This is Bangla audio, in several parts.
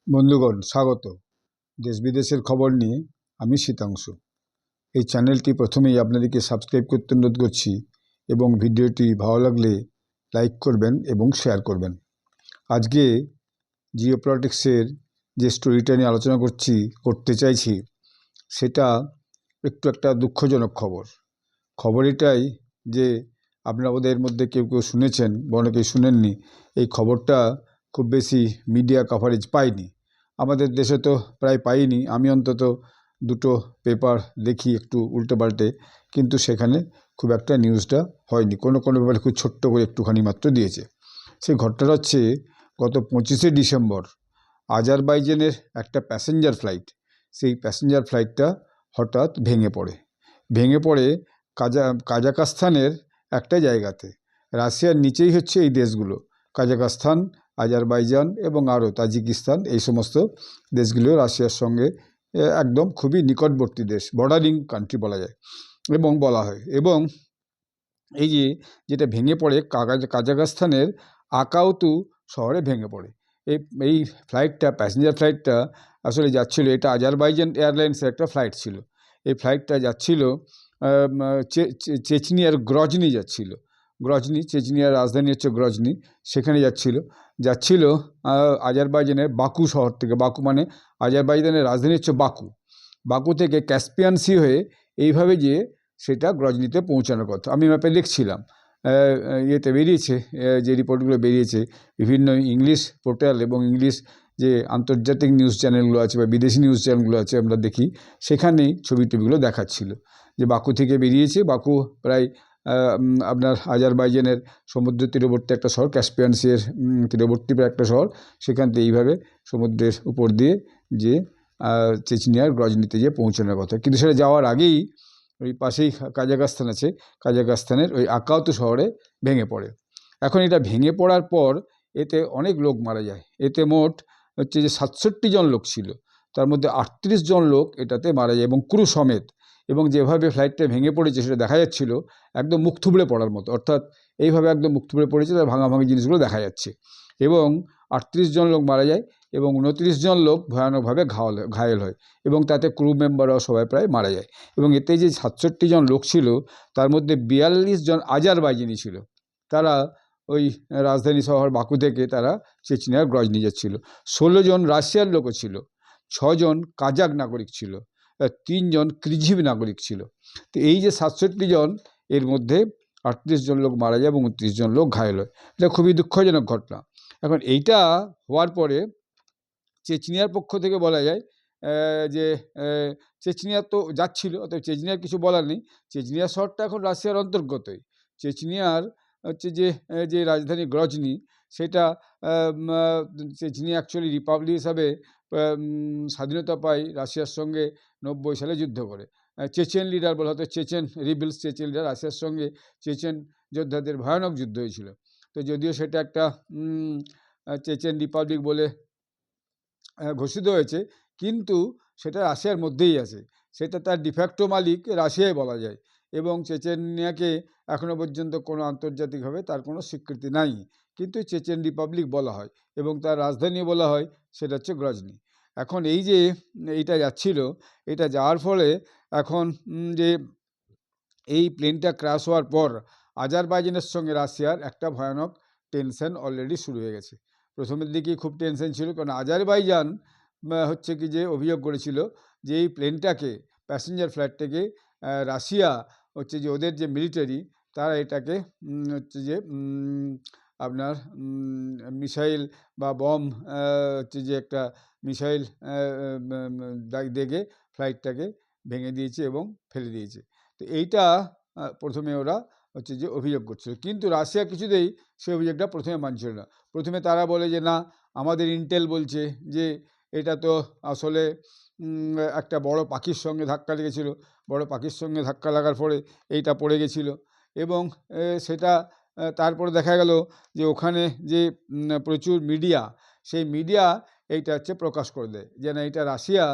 বন্ধুগণ স্বাগত। দেশ বিদেশের খবর নিয়ে আমি শীতাংশু। এই চ্যানেলটি প্রথমেই আপনাদেরকে সাবস্ক্রাইব করতে অনুরোধ করছি এবং ভিডিওটি ভালো লাগলে লাইক করবেন এবং শেয়ার করবেন। আজকে জিওপলিটিক্সের যে স্টোরিটা নিয়ে আলোচনা করতে চাইছি সেটা একটা দুঃখজনক খবর এটাই যে আপনারা ওদের মধ্যে কেউ শুনেছেন বা অনেকেই শুনেননি। এই খবরটা খুব বেশি মিডিয়া কভারেজ পায়নি, আমাদের দেশে তো প্রায় পাইনি। আমি অন্তত দুটো পেপার দেখি একটু উল্টে পাল্টে, কিন্তু সেখানে খুব একটা নিউজটা হয়নি। কোনো ব্যাপারে খুব ছোট্ট করে একটুখানি মাত্র দিয়েছে। সেই ঘটনাটা হচ্ছে গত 25শে ডিসেম্বর আজারবাইজানের একটা প্যাসেঞ্জার ফ্লাইট, সেই প্যাসেঞ্জার ফ্লাইটটা হঠাৎ ভেঙে পড়ে কাজাকস্তানের একটা জায়গাতে। রাশিয়ার নিচেই হচ্ছে এই দেশগুলো, কাজাকস্তান, আজারবাইজান এবং আরও তাজিকিস্তান। এই সমস্ত দেশগুলো রাশিয়ার সঙ্গে একদম খুবই নিকটবর্তী দেশ, বর্ডারিং কান্ট্রি বলা যায় এবং বলা হয়। এবং এই যেটা ভেঙে পড়ে কাজাকস্তানের আকাউতু শহরে ভেঙে পড়ে। এই ফ্লাইটটা, প্যাসেঞ্জার ফ্লাইটটা আসলে যাচ্ছিল, এটা আজারবাইজান এয়ারলাইন্সের একটা ফ্লাইট ছিল। এই ফ্লাইটটা যাচ্ছিল চেচনিয়ার গ্রজনি যাচ্ছিল। চেচনিয়ার রাজধানী হচ্ছে গ্রজনি, সেখানে যাচ্ছিল আজারবাইজানের বাকু শহর থেকে। বাকু মানে আজারবাইজানের রাজধানী হচ্ছে বাকু থেকে ক্যাসপিয়ান সি হয়ে এইভাবে গিয়ে সেটা গ্রজনিতে পৌঁছানোর কথা। আমি ম্যাপে লিখছিলাম, ইয়েতে বেরিয়েছে, যে রিপোর্টগুলো বেরিয়েছে বিভিন্ন ইংলিশ পোর্টাল এবং ইংলিশ যে আন্তর্জাতিক নিউজ চ্যানেলগুলো আছে বা বিদেশি নিউজ চ্যানেলগুলো আছে আমরা দেখি, সেখানেই ছবিগুলো দেখাচ্ছিল যে বাকু থেকে বেরিয়েছে। বাকু প্রায় আপনার আজারবাইজানের সমুদ্র তীরবর্তী একটা শহর, ক্যাসপিয়ান সির তীরবর্তী একটা শহর। সেখান থেকে এইভাবে সমুদ্রের উপর দিয়ে যে চেচনিয়ার গ্রজনিতে গিয়ে পৌঁছানোর কথা। কিন্তু সেটা যাওয়ার আগেই ওই পাশেই কাজাকস্তান আছে, কাজাকস্তানের ওই আকাউতু শহরে ভেঙে পড়ে। এখন এটা ভেঙে পড়ার পর এতে অনেক লোক মারা যায়। এতে মোট হচ্ছে যে 67 জন লোক ছিল, তার মধ্যে 38 জন লোক এটাতে মারা যায় এবং ক্রু সমেত। এবং যেভাবে ফ্লাইটটা ভেঙে পড়েছে সেটা দেখা যাচ্ছিল একদম মুখ থুবড়ে পড়ার মতো, অর্থাৎ এইভাবে একদম মুখ থুবড়ে পড়েছে, তার ভাঙাভাঙি জিনিসগুলো দেখা যাচ্ছে। এবং 38 জন লোক মারা যায় এবং 29 জন লোক ভয়ানকভাবে ঘায়েল হয় এবং তাতে ক্রু মেম্বাররাও সবাই প্রায় মারা যায়। এবং এতে যে 67 জন লোক ছিল তার মধ্যে 42 জন আজারবাইজানি ছিল। তারা ওই রাজধানী শহর বাকু থেকে তারা চেচনিয়ার গ্রজনি যাচ্ছিল। 16 জন রাশিয়ার লোকও ছিল, 6 জন কাজাক নাগরিক ছিল, 3 জন ক্রিজিভ নাগরিক ছিল। তো এই যে 67 জন, এর মধ্যে 38 জন লোক মারা যায় এবং 29 জন লোক ঘায়েল হয়। এটা খুবই দুঃখজনক ঘটনা। এখন এইটা হওয়ার পরে চেচনিয়ার পক্ষ থেকে বলা যায় যে চেচনিয়া তো যাচ্ছিল, অর্থাৎ চেচনিয়ার কিছু বলার নেই। চেচনিয়া শহরটা এখন রাশিয়ার অন্তর্গতই। চেচনিয়ার হচ্ছে যে রাজধানী গ্রজনি, সেটা চেচনিয়া অ্যাকচুয়ালি রিপাবলিক হিসাবে স্বাধীনতা পায় রাশিয়ার সঙ্গে 90 সালে যুদ্ধ করে। চেচেন লিডার বলা হতো, চেচেন রিবেলস, চেচেন লিডার, রাশিয়ার সঙ্গে চেচেন যোদ্ধাদের ভয়ানক যুদ্ধ হয়েছিল। তো যদিও সেটা একটা চেচেন রিপাবলিক বলে ঘোষিত হয়েছে, কিন্তু সেটা রাশিয়ার মধ্যেই আছে। সেটা তার ডিফ্যাক্টো মালিক রাশিয়াই বলা যায়। এবং চেচেনিয়াকে এখনও পর্যন্ত কোনো আন্তর্জাতিকভাবে তার কোনো স্বীকৃতি নাই, কিন্তু চেচেন রিপাবলিক বলা হয় এবং তার রাজধানী বলা হয় সেটা হচ্ছে গ্রজনি। এখন এইটা যাচ্ছিল, এটা যাওয়ার ফলে এখন যে এই প্লেনটা ক্র্যাশ হওয়ার পর আজারবাইজানের সঙ্গে রাশিয়ার একটা ভয়ানক টেনশন অলরেডি শুরু হয়ে গেছে। প্রথমের দিকেই খুব টেনশন ছিল, কারণ আজারবাইজান হচ্ছে কি যে অভিযোগ করেছিল যে এই প্লেনটাকে, প্যাসেঞ্জার ফ্লাইটটাকে রাশিয়া হচ্ছে যে ওদের যে মিলিটারি, তারা এটাকে হচ্ছে যে আপনার মিসাইল বা বম হচ্ছে যে একটা মিসাইল দেখে ফ্লাইটটাকে ভেঙে দিয়েছে এবং ফেলে দিয়েছে। তো এইটা প্রথমে ওরা হচ্ছে যে অভিযোগ করছিল, কিন্তু রাশিয়া কিছুতেই সেই অভিযোগটা প্রথমে মানছিল না। প্রথমে তারা বলে যে না, আমাদের ইন্টেল বলছে যে এটা তো আসলে একটা বড় পাখির সঙ্গে ধাক্কা লেগেছিল, বড় পাখির সঙ্গে ধাক্কা লাগার পরে এইটা পড়ে গেছিলো। এবং সেটা তারপরে দেখা গেল যে ওখানে যে প্রচুর মিডিয়া, সেই মিডিয়া এইটা হচ্ছে প্রকাশ করে দেয় যে না, এটা রাশিয়া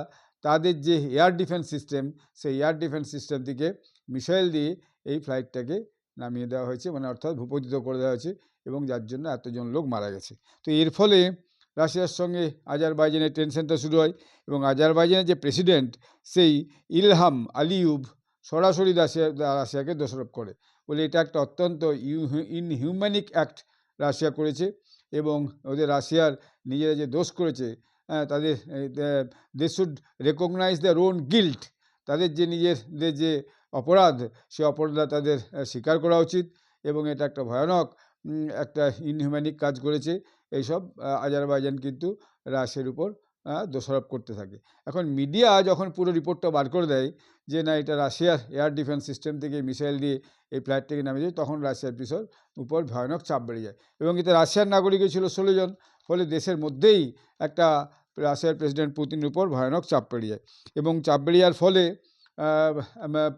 তাদের যে এয়ার ডিফেন্স সিস্টেম, সেই এয়ার ডিফেন্স সিস্টেম থেকে মিসাইল দিয়ে এই ফ্লাইটটাকে নামিয়ে দেওয়া হয়েছে, মানে অর্থাৎ ভূপতিত করে দেওয়া হয়েছে, এবং যার জন্য এতজন লোক মারা গেছে। তো এর ফলে রাশিয়ার সঙ্গে আজারবাইজানের টেনশনটা শুরু হয় এবং আজারবাইজানের যে প্রেসিডেন্ট সেই ইলহাম আলিয়েভ সরাসরি রাশিয়াকে দোষারোপ করে, বলে এটা একটা অত্যন্ত ইনহিউম্যানিক অ্যাক্ট রাশিয়া করেছে এবং ওদের রাশিয়ার নিজেরা যে দোষ করেছে তাদের they should recognise their own guilt, তাদের যে নিজেদের যে অপরাধ সে অপরাধ তাদের স্বীকার করা উচিত এবং এটা একটা ভয়ানক একটা ইনহিউম্যানিক কাজ করেছে এইসব আজারবাইজান কিন্তু রাশিয়ার উপর দোষারোপ করতে থাকে। এখন মিডিয়া যখন পুরো রিপোর্টটা বার করে দেয় যে না এটা রাশিয়ার এয়ার ডিফেন্স সিস্টেম থেকে মিসাইল দিয়ে এই ফ্লাইটটাকে নামিয়ে যায়, তখন রাশিয়ার উপর ভয়ানক চাপ বেড়ে যায় এবং এতে রাশিয়ার নাগরিকই ছিল 16 জন, ফলে দেশের মধ্যেই একটা রাশিয়ার প্রেসিডেন্ট পুতিনের উপর ভয়ানক চাপ বেড়ে যায় এবং চাপ বেড়ে যাওয়ার ফলে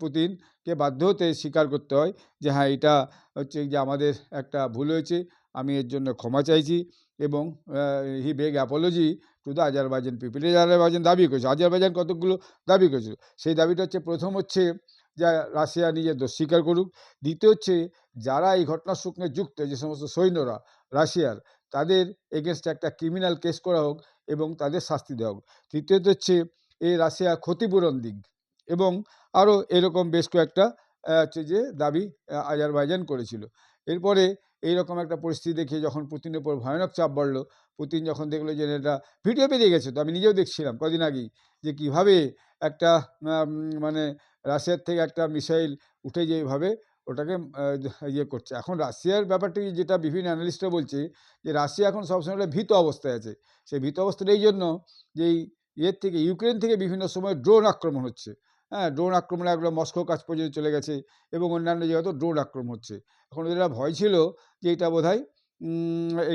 পুতিনকে বাধ্য হতে স্বীকার করতে হয় যে হ্যাঁ এটা হচ্ছে যে আমাদের একটা ভুল হয়েছে, আমি এর জন্য ক্ষমা চাইছি এবং he beg apology to the Azerbaijan people. এই আজারবাইজান দাবি করেছে, আজারবাইজান কতগুলো দাবি করেছিল, সেই দাবিটা হচ্ছে প্রথম হচ্ছে যে রাশিয়া নিজের দোষ স্বীকার করুক, দ্বিতীয় হচ্ছে যারা এই ঘটনার সঙ্গে যুক্ত যে সমস্ত সৈন্যরা রাশিয়ার তাদের এগেনস্টে একটা ক্রিমিনাল কেস করা হোক এবং তাদের শাস্তি দেওয়া হোক, তৃতীয়ত হচ্ছে এই রাশিয়া ক্ষতিপূরণ দিক এবং আরও এরকম বেশ কয়েকটা হচ্ছে যে দাবি আজারবাইজান করেছিল। এরপরে এইরকম একটা পরিস্থিতি দেখে যখন পুতিনের উপর ভয়ানক চাপ বাড়লো, পুতিন যখন দেখলো যে এটা ভিডিও বেরিয়ে গেছে, তো আমি নিজেও দেখছিলাম কদিন আগেই যে কীভাবে একটা মানে রাশিয়ার থেকে একটা মিসাইল উঠে যেভাবে ওটাকে ইয়ে করছে। এখন রাশিয়ার ব্যাপারটি যেটা বিভিন্ন অ্যানালিস্টরা বলছে যে রাশিয়া এখন সবসময় একটা ভীত অবস্থায় আছে, সেই ভীত অবস্থাটা এই জন্য যে ইয়ের থেকে ইউক্রেন থেকে বিভিন্ন সময় ড্রোন আক্রমণ হচ্ছে, হ্যাঁ ড্রোন আক্রমণে একদম মস্কো কাছ পর্যন্ত চলে গেছে এবং অন্যান্য জায়গাতেও ড্রোন আক্রমণ হচ্ছে। এখন ওদের ভয় ছিল যে এটা বোধহয়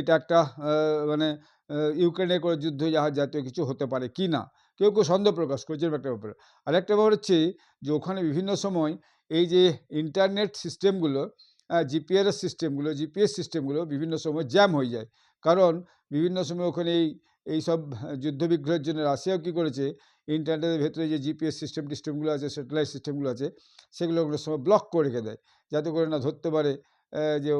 এটা একটা মানে ইউক্রেনের করে যুদ্ধ জাহাজ জাতীয় কিছু হতে পারে কি না, কেউ কেউ সন্দেহ প্রকাশ করছে একটা ব্যাপারে। আরেকটা ব্যাপার হচ্ছে যে ওখানে বিভিন্ন সময় এই যে ইন্টারনেট সিস্টেমগুলো জিপিএস সিস্টেমগুলো বিভিন্ন সময় জ্যাম হয়ে যায়, কারণ বিভিন্ন সময় ওখানে এইসব যুদ্ধবিগ্রহের জন্য রাশিয়াও কী করেছে ইন্টারনেটের ভেতরে যে জিপিএস সিস্টেমগুলো আছে, স্যাটেলাইট সিস্টেমগুলো আছে, সেগুলো সময় ব্লক করে রেখে দেয় যাতে করে না ধরতে পারে যে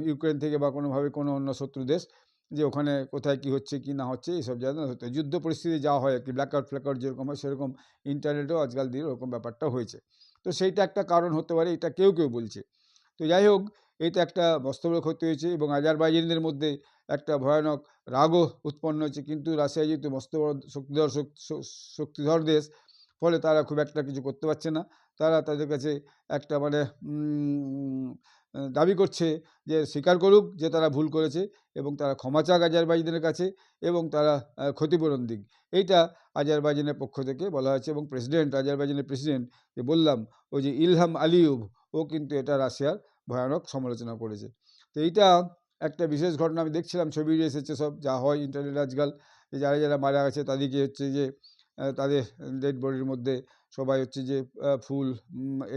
ইউক্রেন থেকে বা কোনোভাবে কোনো অন্য শত্রু দেশ যে ওখানে কোথায় কী হচ্ছে কি না হচ্ছে এইসব জায়গায় হতে যুদ্ধ পরিস্থিতি যা হয় আর কি, ব্ল্যাকআউট ফ্ল্যাকআউট যেরকম হয় সেরকম ইন্টারনেটেও আজকাল দিয়ে ওরকম ব্যাপারটা হয়েছে। তো সেইটা একটা কারণ হতে পারে, এটা কেউ কেউ বলছে। তো যাই হোক, এটা একটা বাস্তবে ক্ষতি হয়েছে এবং আজারবাইজানিদের মধ্যে একটা ভয়ানক রাগও উৎপন্ন হয়েছে, কিন্তু রাশিয়া যেহেতু মস্ত বড় শক্তিধর দেশ, ফলে তারা খুব একটা কিছু করতে পারছে না। তারা তাদের কাছে একটা মানে দাবি করছে যে স্বীকার করুক যে তারা ভুল করেছে এবং তারা ক্ষমা চাক আজারবাইজানের কাছে এবং তারা ক্ষতিপূরণ দিক, এইটা আজারবাইজানের পক্ষ থেকে বলা হয়েছে। এবং আজারবাইজানের প্রেসিডেন্ট যে বললাম ওই যে ইলহাম আলিয়েভ, ও কিন্তু এটা রাশিয়ার ভয়ানক সমালোচনা করেছে। তো এইটা একটা বিশেষ ঘটনা, আমি দেখছিলাম ছবি এসেছে সব যা হয় ইন্টারনেটে আজকাল, যে যারা যারা মারা গেছে তাদেরকে হচ্ছে যে তাদের ডেড বডির মধ্যে সবাই হচ্ছে যে ফুল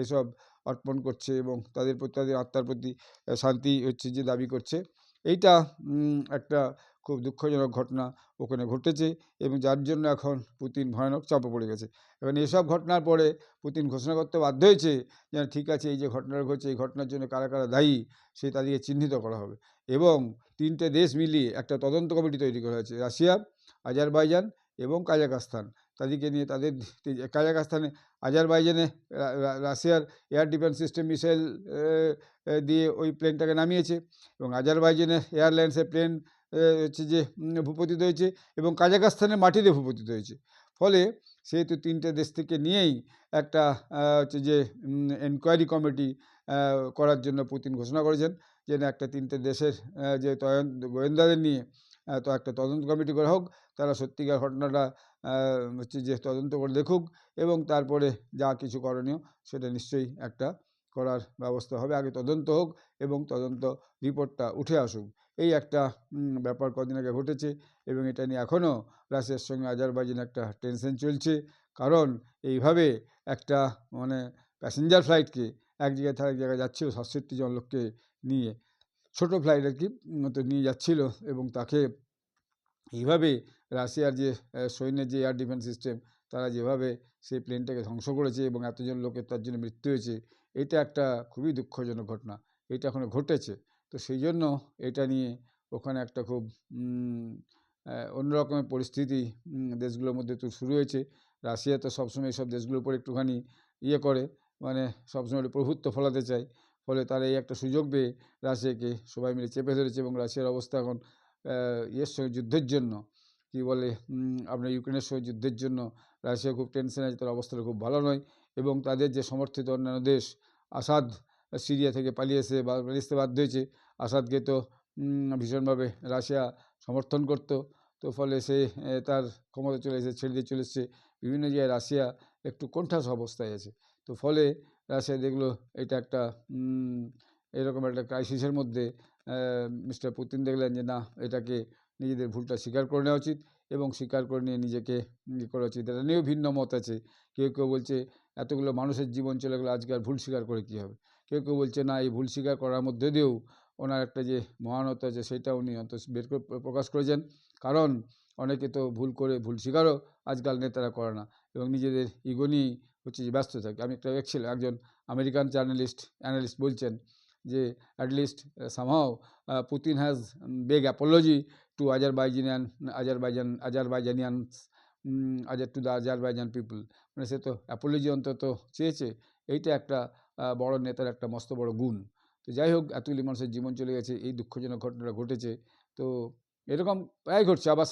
এসব অর্পণ করছে এবং তাদের প্রতি তাদের আত্মার প্রতি শান্তি হচ্ছে যে দাবি করছে। এইটা একটা খুব দুঃখজনক ঘটনা ওখানে ঘটেছে এবং যার জন্য এখন পুতিন ভয়ানক চাপে পড়ে গেছে। এবং এসব ঘটনার পরে পুতিন ঘোষণা করতে বাধ্য হয়েছে যে ঠিক আছে, এই যে ঘটনাটা ঘটছে এই ঘটনার জন্য কারা কারা দায়ী সে তাদেরকে চিহ্নিত করা হবে এবং 3টে দেশ মিলিয়ে একটা তদন্ত কমিটি তৈরি করা হয়েছে, রাশিয়া, আজারবাইজান এবং কাজাখস্তান। তাদেরকে নিয়ে তাদের কাজাখস্তানে আজারবাইজানে রাশিয়ার এয়ার ডিফেন্স সিস্টেম মিসাইল দিয়ে ওই প্লেনটাকে নামিয়েছে এবং আজারবাইজানের এয়ারলাইন্সের প্লেন হচ্ছে যে ভূপতিত হয়েছে এবং কাজাখস্তানের মাটিতে ভূপতিত হয়েছে। ফলে সেহেতু 3টে দেশ থেকে নিয়েই একটা হচ্ছে যে এনকোয়ারি কমিটি করার জন্য পুতিন ঘোষণা করেছেন যে না একটা 3টে দেশের যে গোয়েন্দাদের নিয়ে তো একটা তদন্ত কমিটি করা হোক, তারা সত্যিকার ঘটনাটা হচ্ছে যে তদন্ত করে দেখুক এবং তারপরে যা কিছু করণীয় সেটা নিশ্চয়ই একটা করার ব্যবস্থা হবে। আগে তদন্ত হোক এবং তদন্ত রিপোর্টটা উঠে আসুক, এই একটা ব্যাপার কদিন আগে ঘটেছে এবং এটা নিয়ে এখনও রাশিয়ার সঙ্গে আজারবাইজান একটা টেনশন চলছে, কারণ এইভাবে একটা মানে প্যাসেঞ্জার ফ্লাইটকে এক জায়গায় থেকে এক জায়গায় যাচ্ছিল 67 জন লোককে নিয়ে, ছোটো ফ্লাইট আর কি তো নিয়ে যাচ্ছিল এবং তাকে এইভাবে রাশিয়ার যে সৈন্যের যে এয়ার ডিফেন্স সিস্টেম তারা যেভাবে সেই প্লেনটাকে ধ্বংস করেছে এবং এতজন লোকের তার জন্য মৃত্যু হয়েছে, এটা একটা খুবই দুঃখজনক ঘটনা, এটা এখনো ঘটেছে। তো সেই জন্য এটা নিয়ে ওখানে একটা খুব অন্য রকমের পরিস্থিতি দেশগুলোর মধ্যে তো শুরু হয়েছে। রাশিয়া তো সবসময় এইসব দেশগুলোর উপর একটুখানি ইয়ে করে, মানে সবসময় একটু প্রভুত্ব ফলাতে চায়। ফলে তারা এই একটা সুযোগ পেয়ে রাশিয়াকে সবাই মিলে চেপে ধরেছে এবং রাশিয়ার অবস্থা এখন ইয়ের সঙ্গে যুদ্ধের জন্য কী বলে আপনার ইউক্রেনের সঙ্গে যুদ্ধের জন্য রাশিয়া খুব টেনশনে আছে, তার অবস্থাটা খুব ভালো নয়। এবং তাদের যে সমর্থিত অন্যান্য দেশ, আসাদ সিরিয়া থেকে পালিয়েছে বা পালিয়ে আসতে বাধ্য হয়েছে। আসাদকে তো ভীষণভাবে রাশিয়া সমর্থন করত, তো ফলে সে তার ক্ষমতা চলে এসে ছেড়ে দিয়ে চলে এসছে। বিভিন্ন জায়গায় রাশিয়া একটু কোণঠাসা অবস্থায় আছে। তো ফলে রাশিয়া দেখলো এটা একটা এরকম একটা ক্রাইসিসের মধ্যে মিস্টার পুতিন দেখলেন যে না, এটাকে নিজেদের ভুলটা স্বীকার করে নেওয়া উচিত এবং স্বীকার করে নিয়ে নিজেকে করা উচিত। এটা নিয়েও ভিন্ন মত আছে। কেউ কেউ বলছে এতগুলো মানুষের জীবন চলে গেলো, আজকে আর ভুল স্বীকার করে কী হবে। কেউ কেউ বলছে না, এই ভুল স্বীকার করার মধ্যে দিয়েও ওনার একটা যে মহানতা আছে সেটা উনি অন্তত বের করে প্রকাশ করেছেন। কারণ অনেকে তো ভুল করে ভুল স্বীকারও আজকাল নেতারা করে না এবং নিজেদের ইগো নিয়েই হচ্ছে যে ব্যস্ত থাকে। আমি একটা দেখছিলাম, একজন আমেরিকান অ্যানালিস্ট বলছেন যে at least somehow Putin has beg apology to Azerbaijanians to the Azerbaijan people. মানে সে তো অ্যাপোলজি অন্তত চেয়েছে। এইটা একটা বড় নেতার একটা মস্ত বড় গুণ। তো যাই হোক, এতগুলি মানুষের জীবন চলে গেছে, এই দুঃখজনক ঘটনাটা ঘটেছে। তো এরকম প্রায় ঘটছে। আবার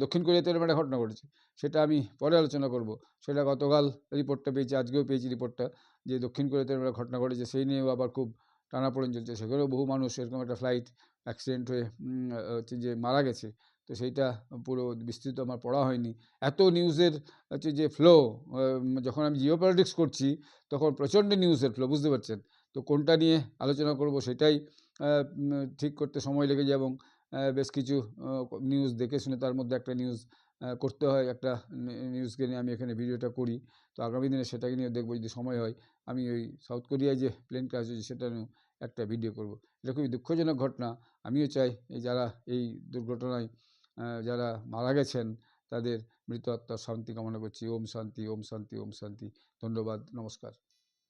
দক্ষিণ কোরিয়াতে এরকম একটা ঘটনা ঘটেছে, সেটা আমি পরে আলোচনা করব। সেটা গতকাল রিপোর্টটা পেয়েছি, আজকেও পেয়েছি রিপোর্টটা, যে দক্ষিণ কোরিয়াতে এরকম একটা ঘটনা ঘটেছে। সেই নিয়েও আবার খুব টানাপোড়েন চলছে। সেখানেও বহু মানুষ এরকম একটা ফ্লাইট অ্যাক্সিডেন্ট হয়ে হচ্ছে যে মারা গেছে। তো সেইটা পুরো বিস্তৃত আমার পড়া হয়নি। এত নিউজের হচ্ছে যে ফ্লো, যখন আমি জিও পলিটিক্স করছি তখন প্রচণ্ড নিউজের ফ্লো, বুঝতে পারছেন। তো কোনটা নিয়ে আলোচনা করব সেটাই ঠিক করতে সময় লেগে যায় এবং বেশ কিছু নিউজ দেখে শুনে তার মধ্যে একটা নিউজ করতে হয়। একটা নিউজকে নিয়ে আমি এখানে ভিডিওটা করি। তো আগামী দিনে সেটাকে নিয়ে দেখবো, যদি সময় হয় আমি ওই সাউথ কোরিয়ায় যে প্লেন ক্র্যাশ হয়েছে সেটা নিয়েও একটা ভিডিও করব। এটা খুবই দুঃখজনক ঘটনা। আমিও চাই যারা এই দুর্ঘটনায় যারা মারা গেছেন তাদের মৃত আত্মার শান্তি কামনা করছি। ওম শান্তি, ওম শান্তি, ওম শান্তি। ধন্যবাদ, নমস্কার।